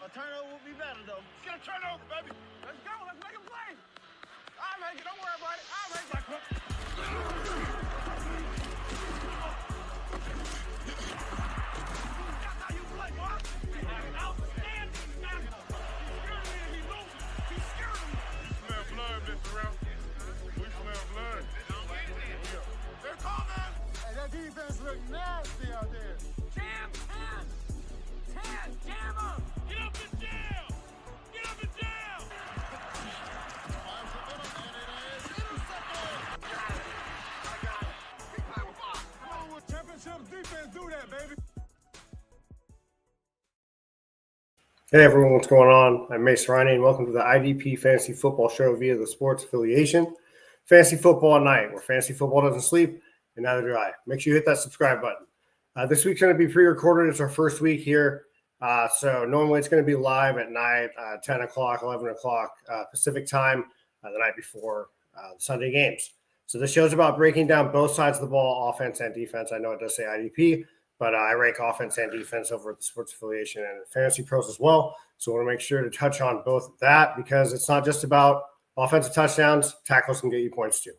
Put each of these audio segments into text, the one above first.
A turnover would be better, though. Let's get a turnover, baby. Let's go. Let's make a play. I'll make it. Don't worry about it. I'll make it. That's how you play, boy. Outstanding. He's scared of me. We smell blood, Mr. Ralph. We smell blood. They're coming. Hey, that defense look nasty out there. Jam 10. 10. Jam up. Get up and jam. Get up and jam. Finds the middle, and it is intercepted. Got it. I got it. Big power box. Come on, with championship defense, do that, baby. Hey everyone, what's going on? I'm Mase Riney, and welcome to the IDP Fantasy Football Show via the Sports Affiliation. Fantasy Football at Night, where fantasy football doesn't sleep, and neither do I. Make sure you hit that subscribe button. This week's going to be pre-recorded. It's our first week here. So normally it's going to be live at night, 10 o'clock, 11 o'clock Pacific time, the night before the Sunday games. So this show's about breaking down both sides of the ball, offense and defense. I know it does say IDP, but I rank offense and defense over at the Sports Affiliation and Fantasy Pros as well. So I want to make sure to touch on both of that because it's not just about offensive touchdowns. Tackles can get you points too.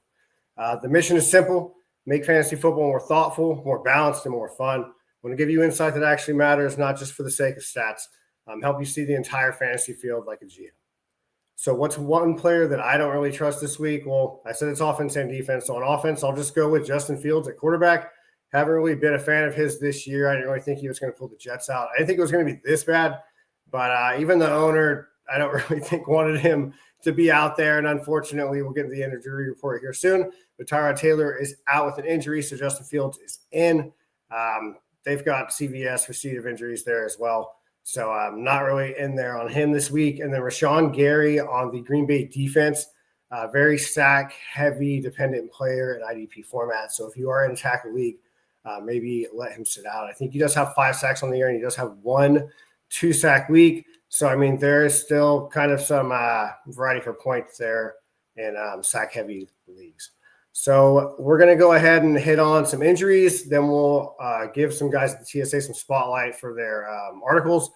The mission is simple. Make fantasy football more thoughtful, more balanced, and more fun. I want to give you insight that actually matters, not just for the sake of stats. Help you see the entire fantasy field like a GM. So what's one player that I don't really trust this week? Well, I said it's offense and defense. So on offense, I'll just go with Justin Fields at quarterback. Haven't really been a fan of his this year. I didn't really think he was going to pull the Jets out. I didn't think it was going to be this bad. But even the owner, I don't really think wanted him to be out there. And unfortunately, we'll get to the injury report here soon. But Tyrod Taylor is out with an injury, so Justin Fields is in. They've got CVS receipt of injuries there as well. So I'm not really in there on him this week. And then Rashawn Gary on the Green Bay defense, very sack-heavy dependent player in IDP format. So if you are in a tackle league, maybe let him sit out. I think he does have 5 sacks on the year, and he does have 1 2-sack week. So, I mean, there is still kind of some variety for points there in sack-heavy leagues. So we're going to go ahead and hit on some injuries. Then we'll give some guys at the TSA some spotlight for their articles.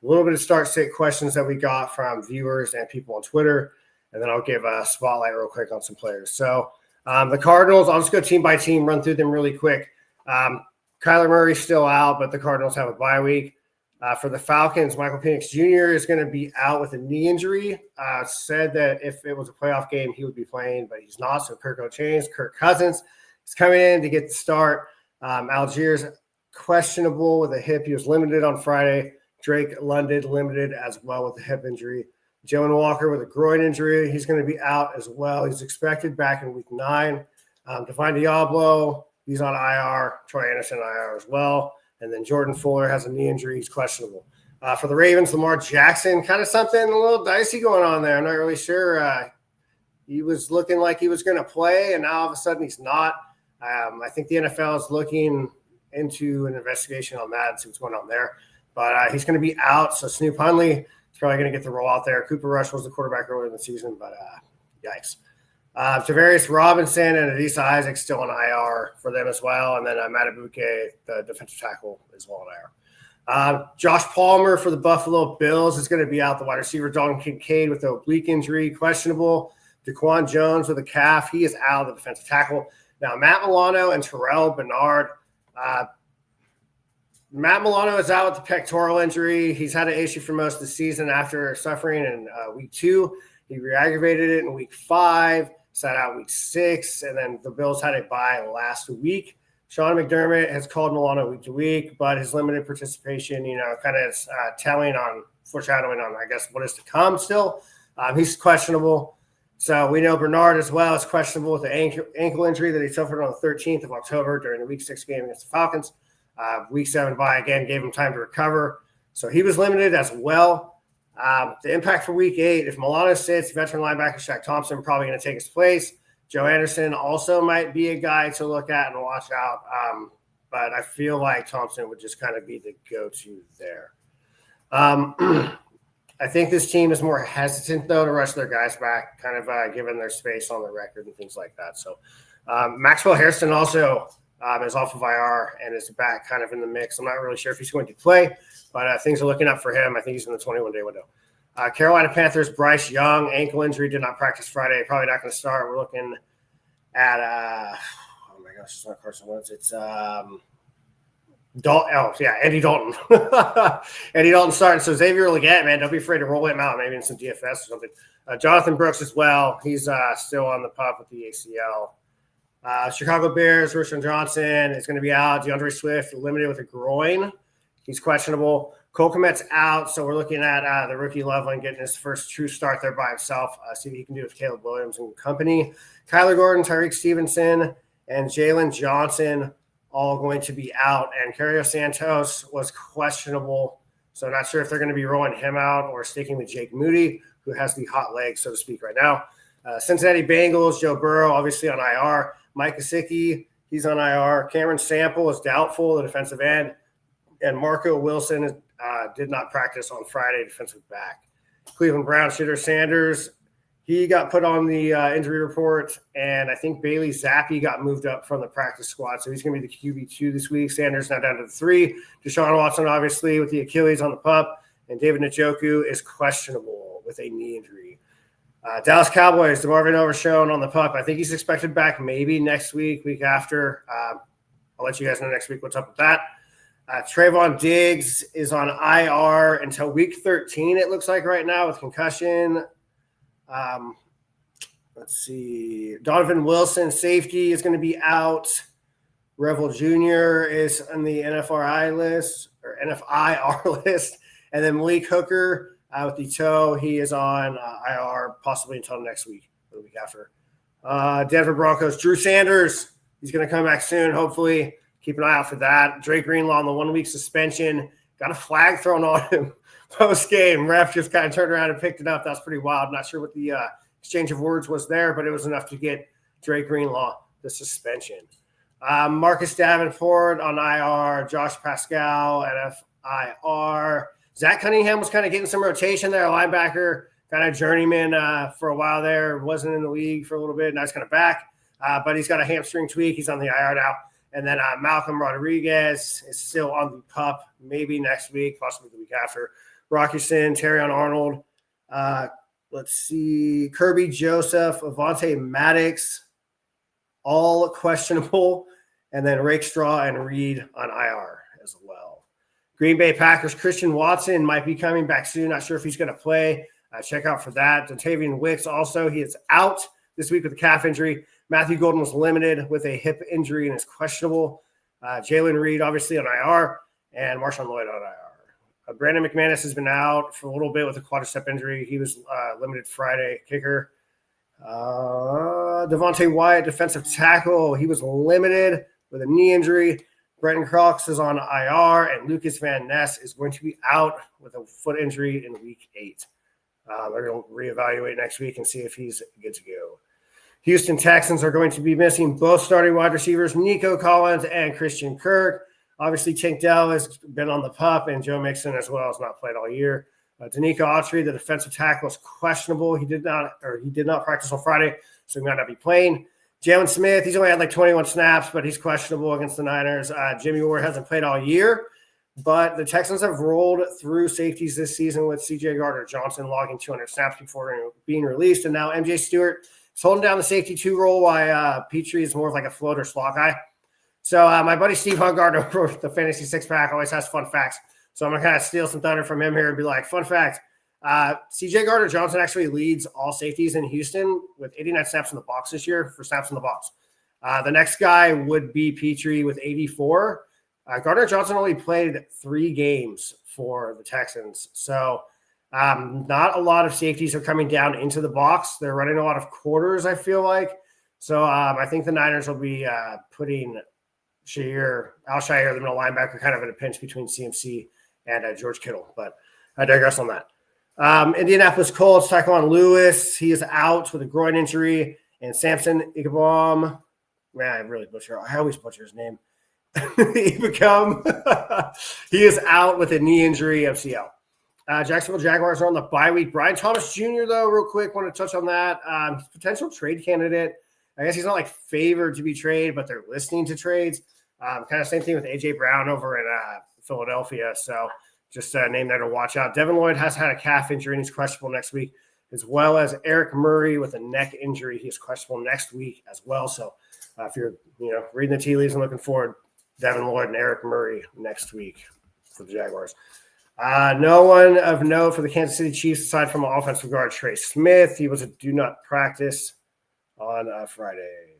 A little bit of start-sit questions that we got from viewers and people on Twitter. And then I'll give a spotlight real quick on some players. So the Cardinals, I'll just go team by team, run through them really quick. Kyler Murray's still out, but the Cardinals have a bye week. For the Falcons, Michael Penix Jr. is going to be out with a knee injury. Said that if it was a playoff game, he would be playing, but he's not. So Kirk changed. Kirk Cousins is coming in to get the start. Algiers questionable with a hip. He was limited on Friday. Drake London limited as well with a hip injury. Joan Walker with a groin injury. He's going to be out as well. He's expected back in week 9. Devine Diablo, he's on IR. Troy Anderson IR as well. And then Jordan Fuller has a knee injury. He's questionable. For the Ravens, Lamar Jackson, kind of something a little dicey going on there. I'm not really sure. He was looking like he was going to play, and now all of a sudden he's not. I think the NFL is looking into an investigation on that and see what's going on there. But he's going to be out. So Snoop Hundley is probably going to get the role out there. Cooper Rush was the quarterback earlier in the season, but yikes. Tavarius Robinson and Adisa Isaac still on IR for them as well. And then Matt Abuke, the defensive tackle, is well on IR. Josh Palmer for the Buffalo Bills is going to be out. The wide receiver, Dalton Kincaid, with the oblique injury, questionable. Daquan Jones with a calf. He is out, the defensive tackle. Now, Matt Milano and Terrell Bernard. Matt Milano is out with the pectoral injury. He's had an issue for most of the season after suffering in week 2. He re-aggravated it in week 5. Sat out week 6, and then the Bills had a bye last week. Sean McDermott has called Milano week to week, but his limited participation, kind of is foreshadowing on, I guess, what is to come still. He's questionable. So we know Bernard as well is questionable with the ankle injury that he suffered on the 13th of October during the week 6 game against the Falcons. Week 7 bye, again, gave him time to recover. So he was limited as well. The impact for week 8, if Milano sits, veteran linebacker Shaq Thompson probably going to take his place. Joe Anderson also might be a guy to look at and watch out. But I feel like Thompson would just kind of be the go-to there. I think this team is more hesitant, though, to rush their guys back, kind of given their space on the record and things like that. So Maxwell Hairston also is off of IR and is back kind of in the mix. I'm not really sure if he's going to play, but things are looking up for him. I think he's in the 21-day window. Carolina Panthers, Bryce Young, ankle injury, did not practice Friday. Probably not going to start. We're looking at, oh my gosh, it's not Carson Wentz. It's Andy Dalton. Andy Dalton starting. So Xavier Legette, man, don't be afraid to roll him out, maybe in some DFS or something. Jonathan Brooks as well. He's still on the pup with the ACL. Chicago Bears, Rashawn Johnson is going to be out. DeAndre Swift, limited with a groin. He's questionable. Cole Kmet's out, so we're looking at the rookie Loveland getting his first true start there by himself. See what he can do with Caleb Williams and company. Kyler Gordon, Tyreek Stevenson, and Jalen Johnson all going to be out. And Cario Santos was questionable, so not sure if they're going to be rolling him out or sticking with Jake Moody, who has the hot leg, so to speak, right now. Cincinnati Bengals, Joe Burrow, obviously on IR. Mike Gesicki, he's on IR. Cameron Sample is doubtful, the defensive end. And Marco Wilson did not practice on Friday, defensive back. Cleveland Browns, Shedeur Sanders, he got put on the injury report, and I think Bailey Zappi got moved up from the practice squad, so he's going to be the QB2 this week. Sanders now down to the 3. Deshaun Watson, obviously, with the Achilles on the pup, and David Njoku is questionable with a knee injury. Dallas Cowboys, DeMarvin Overshown on the pup. I think he's expected back maybe next week, week after. I'll let you guys know next week what's up with that. Trayvon Diggs is on IR until week 13, it looks like right now, with concussion. Let's see. Donovan Wilson, safety, is going to be out. Revel Jr. is on the NFIR list. And then Malik Hooker with the toe, he is on IR possibly until next week or the week after. Denver Broncos, Drew Sanders, he's going to come back soon, hopefully. Keep an eye out for that. Drake Greenlaw on the 1-week suspension. Got a flag thrown on him post-game. Ref just kind of turned around and picked it up. That's pretty wild. Not sure what the exchange of words was there, but it was enough to get Drake Greenlaw the suspension. Marcus Davenport on IR. Josh Pascal at FIR. Zach Cunningham was kind of getting some rotation there. Linebacker, kind of journeyman for a while there. Wasn't in the league for a little bit. Now he's kind of back. But he's got a hamstring tweak. He's on the IR now. And then Malcolm Rodriguez is still on the pup, maybe next week, possibly the week after. Rocky Sin, Terrion Arnold. Let's see. Kirby Joseph, Avonte Maddox, all questionable. And then Rakestraw and Reed on IR as well. Green Bay Packers, Christian Watson might be coming back soon. Not sure if he's going to play. Check out for that. Dontavian Wicks also, he is out this week with a calf injury. Matthew Golden was limited with a hip injury and is questionable. Jalen Reed, obviously, on IR, and Marshawn Lloyd on IR. Brandon McManus has been out for a little bit with a quadricep injury. He was limited Friday, kicker. Devontae Wyatt, defensive tackle. He was limited with a knee injury. Brenton Crocs is on IR, and Lucas Van Ness is going to be out with a foot injury in week 8. They're going to reevaluate next week and see if he's good to go. Houston Texans are going to be missing both starting wide receivers, Nico Collins and Christian Kirk. Obviously, Tank Dell has been on the pup, and Joe Mixon as well has not played all year. Danico Autry, the defensive tackle, is questionable. He did not practice on Friday, so he might not be playing. Jalen Smith, he's only had like 21 snaps, but he's questionable against the Niners. Jimmy Ward hasn't played all year, but the Texans have rolled through safeties this season with C.J. Gardner-Johnson logging 200 snaps before being released, and now M.J. Stewart is holding down the safety 2 role while Petrie is more of like a floater slot guy. So my buddy Steve Hungard over the Fantasy Six Pack always has fun facts. So I'm going to kind of steal some thunder from him here and be like, fun fact, C.J. Gardner-Johnson actually leads all safeties in Houston with 89 snaps in the box this year for snaps in the box. The next guy would be Petrie with 84. Gardner-Johnson only played 3 games for the Texans. So not a lot of safeties are coming down into the box. They're running a lot of quarters, I feel like. So I think the Niners will be putting Al-Shaair, the middle linebacker, kind of in a pinch between CMC and George Kittle. But I digress on that. Indianapolis Colts, Tyquan Lewis, he is out with a groin injury. And Samson Ikebom, I always butcher his name. He is out with a knee injury, MCL. Jacksonville Jaguars are on the bye week. Brian Thomas Jr., though, real quick, want to touch on that. Potential trade candidate. I guess he's not like favored to be traded, but they're listening to trades. Kind of same thing with AJ Brown over in Philadelphia. So just a name there to watch out. Devin Lloyd has had a calf injury and he's questionable next week, as well as Eric Murray with a neck injury. He's questionable next week as well. So if you're reading the tea leaves and looking forward, Devin Lloyd and Eric Murray next week for the Jaguars. No one of note for the Kansas City Chiefs aside from offensive guard Trey Smith. He was a do not practice on Friday.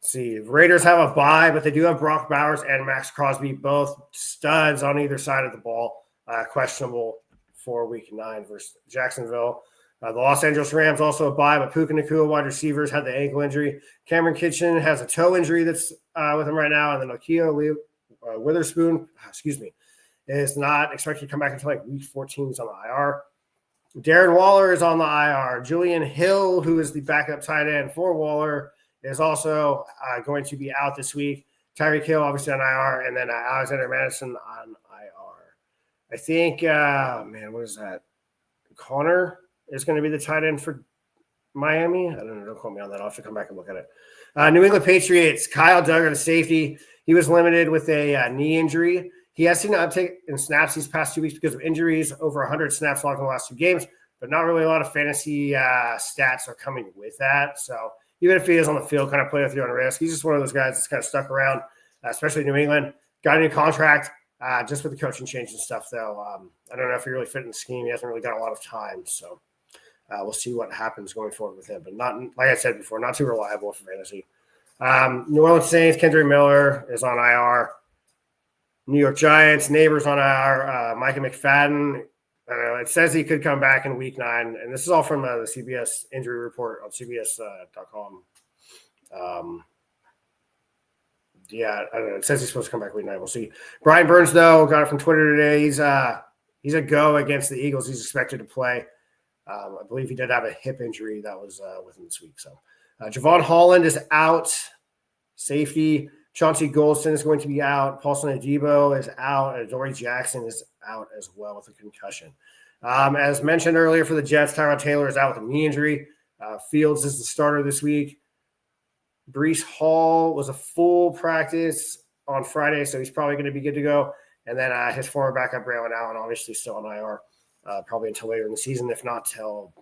Let's see, Raiders have a bye, but they do have Brock Bowers and Max Crosby, both studs on either side of the ball, questionable for Week 9 versus Jacksonville. The Los Angeles Rams also a bye, but Puka Nacua, wide receivers, had the ankle injury. Cameron Kitchen has a toe injury that's with him right now, and then Nakia Witherspoon, is not expected to come back until like Week 14. He's on the IR. Darren Waller is on the IR. Julian Hill, who is the backup tight end for Waller, is also going to be out this week. Tyreek Hill, obviously on IR, and then Alexander Madison on IR. I think, what is that? Connor is going to be the tight end for Miami. I don't know. Don't quote me on that. I'll have to come back and look at it. New England Patriots, Kyle Duggar, the safety. He was limited with a knee injury. He has seen an uptick in snaps these past 2 weeks because of injuries, over 100 snaps logged in the last 2 games, but not really a lot of fantasy stats are coming with that. So even if he is on the field, kind of play with your own risk. He's just one of those guys that's kind of stuck around, especially New England. Got a new contract just with the coaching change and stuff, though. I don't know if he really fit in the scheme. He hasn't really got a lot of time. So we'll see what happens going forward with him. But not, like I said before, not too reliable for fantasy. New Orleans Saints, Kendrick Miller is on IR. New York Giants, Neighbors on IR. Micah McFadden. It says he could come back in Week 9. And this is all from the CBS injury report on CBS.com. I don't know. It says he's supposed to come back Week 9. We'll see. Brian Burns, though, got it from Twitter today. He's a go against the Eagles. He's expected to play. I believe he did have a hip injury that was with him this week. So Javon Holland is out. Safety. Chauncey Golston is going to be out. Paulson Adebo is out. And Dory Jackson is out as well with a concussion. As mentioned earlier for the Jets, Tyrod Taylor is out with a knee injury. Fields is the starter this week. Breece Hall was a full practice on Friday, so he's probably going to be good to go. And then his former backup, Braylon Allen, obviously still on IR, probably until later in the season, if not till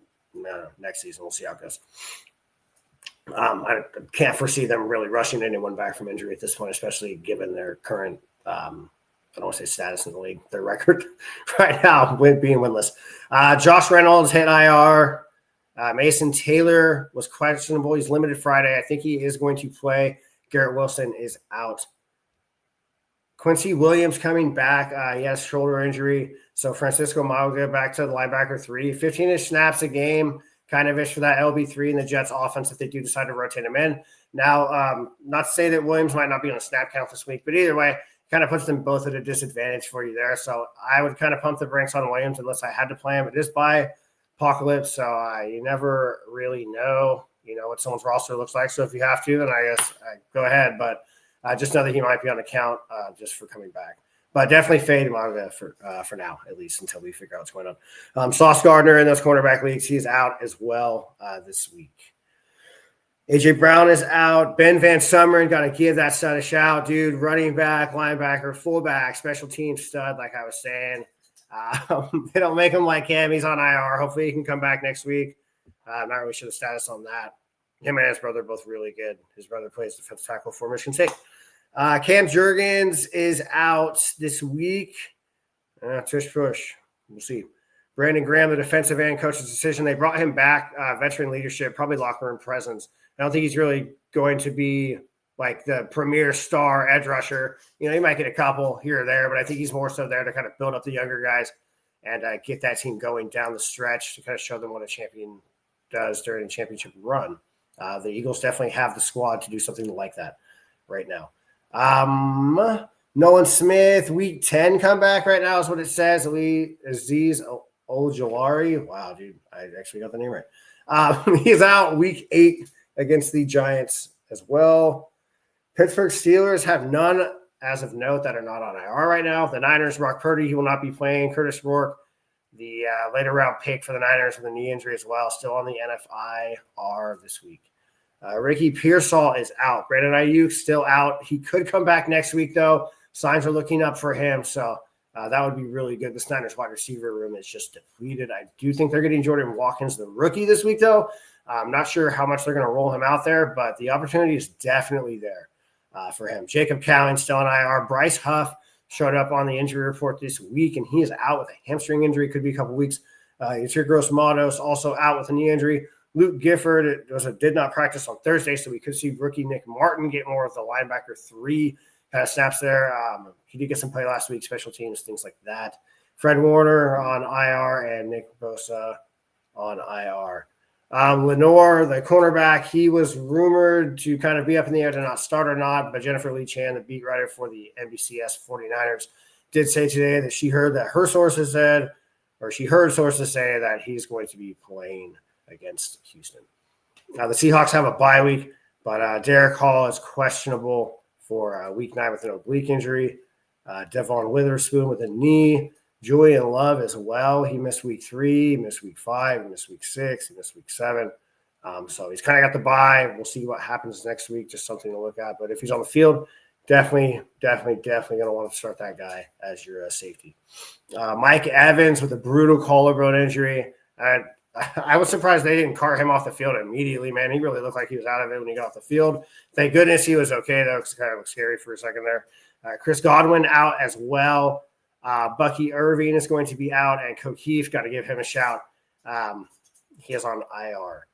next season. We'll see how it goes. I can't foresee them really rushing anyone back from injury at this point, especially given their current, I don't want to say status in the league, their record right now, being winless. Josh Reynolds hit IR. Mason Taylor was questionable. He's limited Friday. I think he is going to play. Garrett Wilson is out. Quincy Williams coming back. He has shoulder injury. So Francisco Mauga back to the linebacker 3. 15-ish snaps a game. Kind of ish for that LB3 in the Jets offense if they do decide to rotate him in. Now, not to say that Williams might not be on a snap count this week, but either way, kind of puts them both at a disadvantage for you there. So I would kind of pump the brakes on Williams unless I had to play him. It is by apocalypse, so you never really know, what someone's roster looks like. So if you have to, then I guess go ahead. But just know that he might be on the count just for coming back. But definitely fade Mauga for now, at least until we figure out what's going on. Sauce Gardner in those cornerback leagues, he's out as well this week. AJ Brown is out. Ben Van Sumeren, got to give that stud a shout, dude. Running back, linebacker, fullback, special team stud, like I was saying. They don't make him like him. He's on IR. Hopefully he can come back next week. Not really sure the status on that. Him and his brother are both really good. His brother plays defensive tackle for Michigan State. Cam Jurgens is out this week. Tush push. We'll see. Brandon Graham, the defensive end coach's decision. They brought him back, veteran leadership, probably locker room presence. I don't think he's really going to be like the premier star edge rusher. He might get a couple here or there, but I think he's more so there to kind of build up the younger guys and get that team going down the stretch to kind of show them what a champion does during a championship run. The Eagles definitely have the squad to do something like that right now. Nolan Smith, Week 10 comeback right now is what it says. Aziz Ojulari. Wow, dude, I actually got the name right. He's out Week 8 against the Giants as well. Pittsburgh Steelers have none as of note that are not on IR right now. The Niners, Brock Purdy, he will not be playing. Curtis Rourke, the later round pick for the Niners with a knee injury as well, still on the NFIR this week. Ricky Pearsall is out. Brandon Ayuk still out. He could come back next week, though. Signs are looking up for him, so that would be really good. The Niners wide receiver room is just depleted. I do think they're getting Jordan Watkins, the rookie, this week, though. I'm not sure how much they're going to roll him out there, but the opportunity is definitely there for him. Jacob Cowan still on IR. Bryce Huff showed up on the injury report this week, and he is out with a hamstring injury. Could be a couple weeks. Yetur Gross-Matos also out with a knee injury. Luke Gifford did not practice on Thursday, so we could see rookie Nick Martin get more of the linebacker 3 kind of snaps there. He did get some play last week, special teams, things like that. Fred Warner on IR and Nick Bosa on IR. Lenore, the cornerback, he was rumored to kind of be up in the air to not start or not, but Jennifer Lee Chan, the beat writer for the NBCS 49ers, did say today that she heard sources say that he's going to be playing against Houston. Now, the Seahawks have a bye week, but Derek Hall is questionable for week 9 with an oblique injury. Devon Witherspoon with a knee. Julian Love as well. He missed week 3, he missed week 5, he missed week 6, he missed week 7. So he's kind of got the bye. We'll see what happens next week, just something to look at. But if he's on the field, definitely going to want to start that guy as your safety. Mike Evans with a brutal collarbone injury. I was surprised they didn't cart him off the field immediately, man. He really looked like he was out of it when he got off the field. Thank goodness he was okay, though, because it kind of looked scary for a second there. Chris Godwin out as well. Bucky Irving is going to be out, and O'Keefe, got to give him a shout. He is on IR.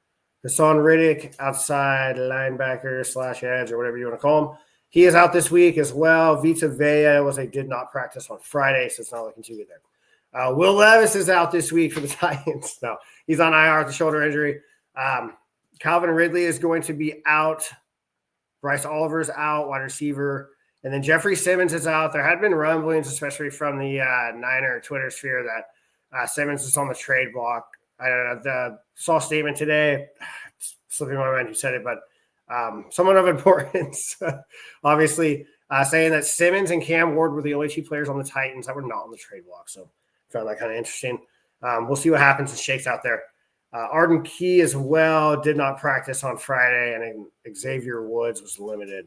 Hassan Riddick, outside linebacker / edge or whatever you want to call him. He is out this week as well. Vita Vea did not practice on Friday, so it's not looking too good there. Will Levis is out this week for the Titans. No, he's on IR with a shoulder injury. Calvin Ridley is going to be out. Bryce Oliver's out, wide receiver. And then Jeffrey Simmons is out. There had been rumblings, especially from the Niner Twitter sphere, that Simmons is on the trade block. I saw a statement today, slipping my mind who said it, but someone of importance, obviously, saying that Simmons and Cam Ward were the only 2 players on the Titans that were not on the trade block. So found that kind of interesting. We'll see what happens and shakes out there. Arden Key as well did not practice on Friday, and Xavier Woods was limited.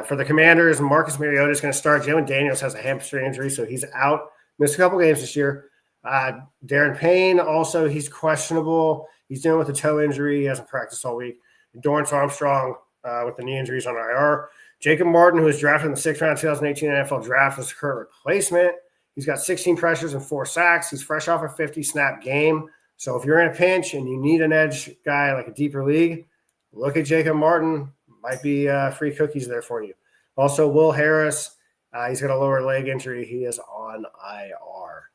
For the Commanders, Marcus Mariota is going to start. Jalen Daniels has a hamstring injury, so he's out. Missed a couple games this year. Darren Payne, also, he's questionable. He's dealing with a toe injury. He hasn't practiced all week. Dorrance Armstrong with the knee injuries on IR. Jacob Martin, who was drafted in the 6th round 2018 NFL draft, was the current replacement. He's got 16 pressures and 4 sacks. He's fresh off a 50-snap game. So if you're in a pinch and you need an edge guy like a deeper league, look at Jacob Martin. Might be free cookies there for you. Also, Will Harris, he's got a lower leg injury. He is on IR.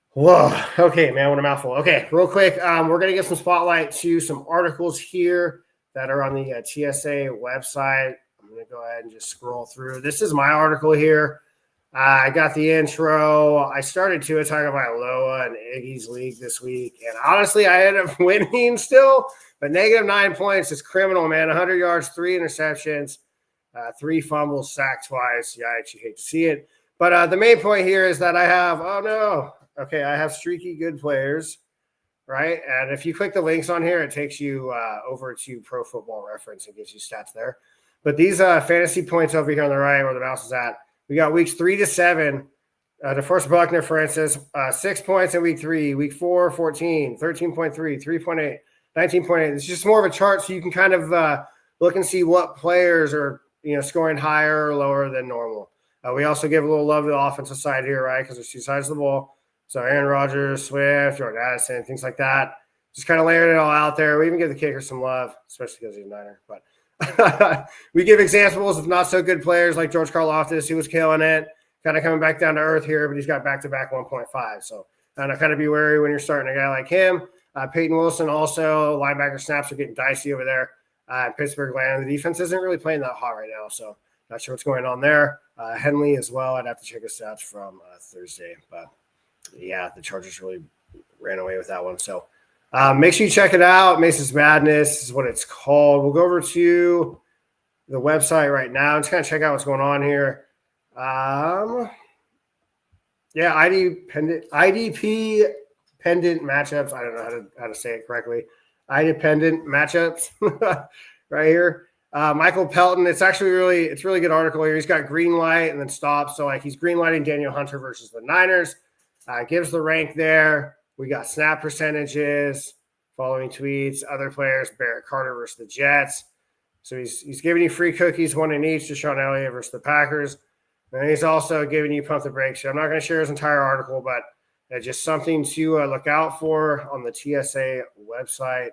Whoa. Okay, man, what a mouthful. Okay, real quick, we're going to give some spotlight to some articles here that are on the TSA website. I'm going to go ahead and just scroll through. This is my article here. I got the intro. I started to talk about Loa and Iggy's league this week, and honestly, I ended up winning still. But -9 points is criminal, man. 100 yards, 3 interceptions, 3 fumbles, sacked twice. Yeah, I actually hate to see it. But the main point here is that I have streaky good players, right? And if you click the links on here, it takes you over to Pro Football Reference and gives you stats there. But these fantasy points over here on the right where the mouse is at, we got weeks 3 to 7. DeForest Buckner, for instance, 6 points in week 3, week 4, 14, 13.3, 3.8. 19.8. It's just more of a chart so you can kind of look and see what players are, scoring higher or lower than normal. We also give a little love to the offensive side here, right? Because there's 2 sides of the ball. So Aaron Rodgers, Swift, Jordan Addison, things like that. Just kind of layering it all out there. We even give the kicker some love, especially because he's a Niner. But we give examples of not so good players like George Karlaftis, who was killing it, kind of coming back down to earth here, but he's got back-to-back 1.5. So kind of be wary when you're starting a guy like him. Peyton Wilson also, linebacker snaps are getting dicey over there. Pittsburgh land. The defense isn't really playing that hot right now, so not sure what's going on there. Henley as well. I'd have to check his stats from Thursday. But, yeah, the Chargers really ran away with that one. So make sure you check it out. Mace's Madness is what it's called. We'll go over to the website right now and just kind of check out what's going on here. IDP pendant matchups. I don't know how to say it correctly. eye-dependent matchups right here. Michael Pelton, it's really good article here. He's got green light and then stop. So like he's green lighting Daniel Hunter versus the Niners. Gives the rank there. We got snap percentages, following tweets, other players, Barrett Carter versus the Jets. So he's giving you free cookies, one in each, Deshaun Elliott versus the Packers. And he's also giving you pump the brakes. So I'm not going to share his entire article, but just something to look out for on the TSA website.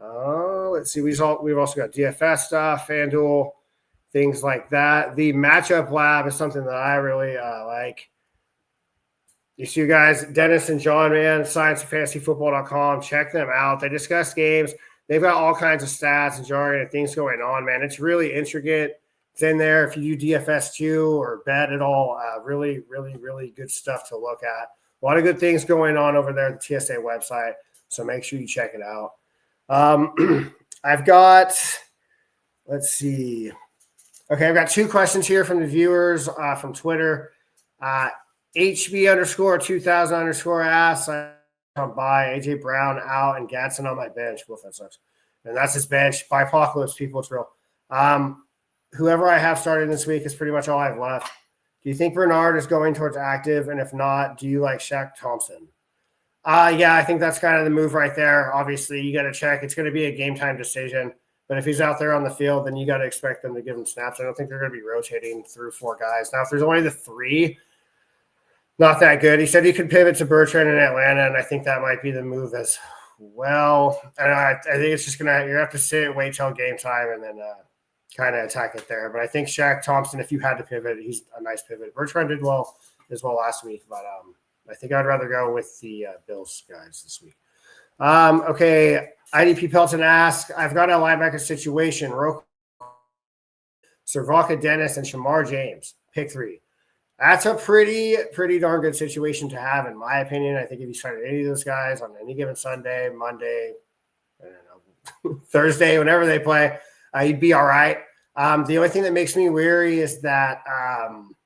Let's see. We've also got DFS stuff, FanDuel, things like that. The matchup lab is something that I really like. You see you guys, Dennis and John, man, scienceoffantasyfootball.com. Check them out. They discuss games. They've got all kinds of stats and jargon and things going on, man. It's really intricate. It's in there if you do DFS too or bet at all. Really, really, really good stuff to look at. A lot of good things going on over there at the TSA website. So make sure you check it out. I've got, let's see. Okay, I've got 2 questions here from the viewers from Twitter. HB_2000_ asks, I'm by AJ Brown out and Gatson on my bench. Well, that sucks. And that's his bench. By apocalypse, people, it's real. Whoever I have started this week is pretty much all I have left. Do you think Bernard is going towards active? And if not, do you like Shaq Thompson? Yeah, I think that's kind of the move right there. Obviously, you got to check. It's going to be a game time decision. But if he's out there on the field, then you got to expect them to give him snaps. I don't think they're going to be rotating through 4 guys. Now, if there's only the 3, not that good. He said he could pivot to Bertrand in Atlanta, and I think that might be the move as well. And I think it's just going to – you have to sit and wait till game time and then kind of attack it there. But I think Shaq Thompson, if you had to pivot, he's a nice pivot. Bertrand did well as well last week, but I think I'd rather go with the Bills guys this week. Okay, IDP Pelton asks, I've got a linebacker situation. Servaka Dennis and Shamar James. Pick 3. That's a pretty darn good situation to have, in my opinion. I think if you started any of those guys on any given Sunday, Monday, I don't know, Thursday, whenever they play, you'd be all right. The only thing that makes me weary is that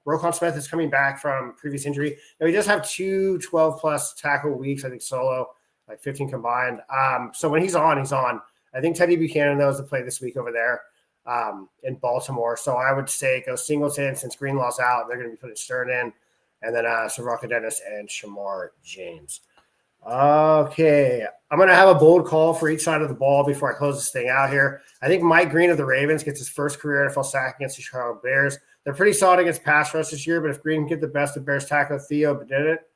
Roquan Smith is coming back from previous injury. Now, he does have 2 12-plus tackle weeks, I think solo, like 15 combined. So when he's on, he's on. I think Teddy Buchanan knows to play this week over there in Baltimore. So I would say go Singleton since Greenlaw's out. They're going to be putting Stern in. And then Servaka Dennis and Shamar James. Okay. I'm going to have a bold call for each side of the ball before I close this thing out here. I think Mike Green of the Ravens gets his first career NFL sack against the Chicago Bears. They're pretty solid against pass rush this year, but if Green can get the best of Bears tackle Theo Bennett,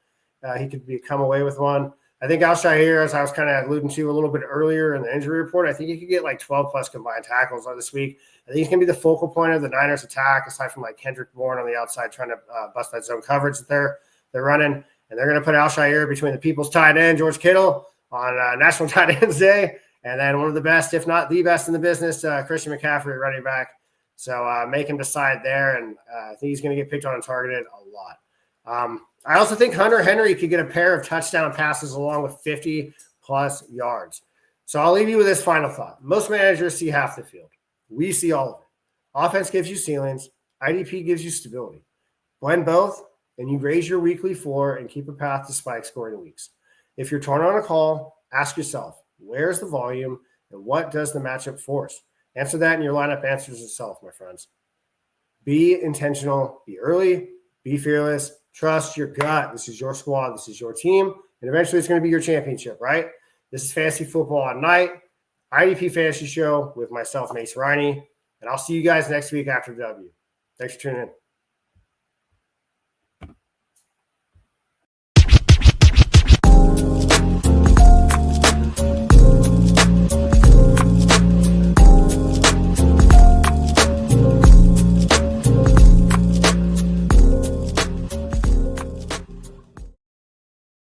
he could come away with one. I think Al-Shaair, as I was kind of alluding to a little bit earlier in the injury report, I think he could get like 12-plus combined tackles on this week. I think he's going to be the focal point of the Niners' attack, aside from like Kendrick Bourne on the outside trying to bust that zone coverage that they're running. And they're going to put Al-Shaair between the people's tight end, George Kittle, on National Tight Ends Day. And then one of the best, if not the best in the business, Christian McCaffrey, running back. So make him decide there. And I think he's going to get picked on and targeted a lot. I also think Hunter Henry could get a pair of touchdown passes along with 50-plus yards. So I'll leave you with this final thought. Most managers see half the field. We see all of it. Offense gives you ceilings. IDP gives you stability. Blend both, and you raise your weekly floor and keep a path to spike scoring weeks. If you're torn on a call, ask yourself, where's the volume and what does the matchup force? Answer that and your lineup answers itself, my friends. Be intentional, be early, be fearless, trust your gut. This is your squad, this is your team, and eventually it's going to be your championship, right? This is Fantasy Football at Night, IDP Fantasy Show with myself, Mase Riney, and I'll see you guys next week after W. Thanks for tuning in.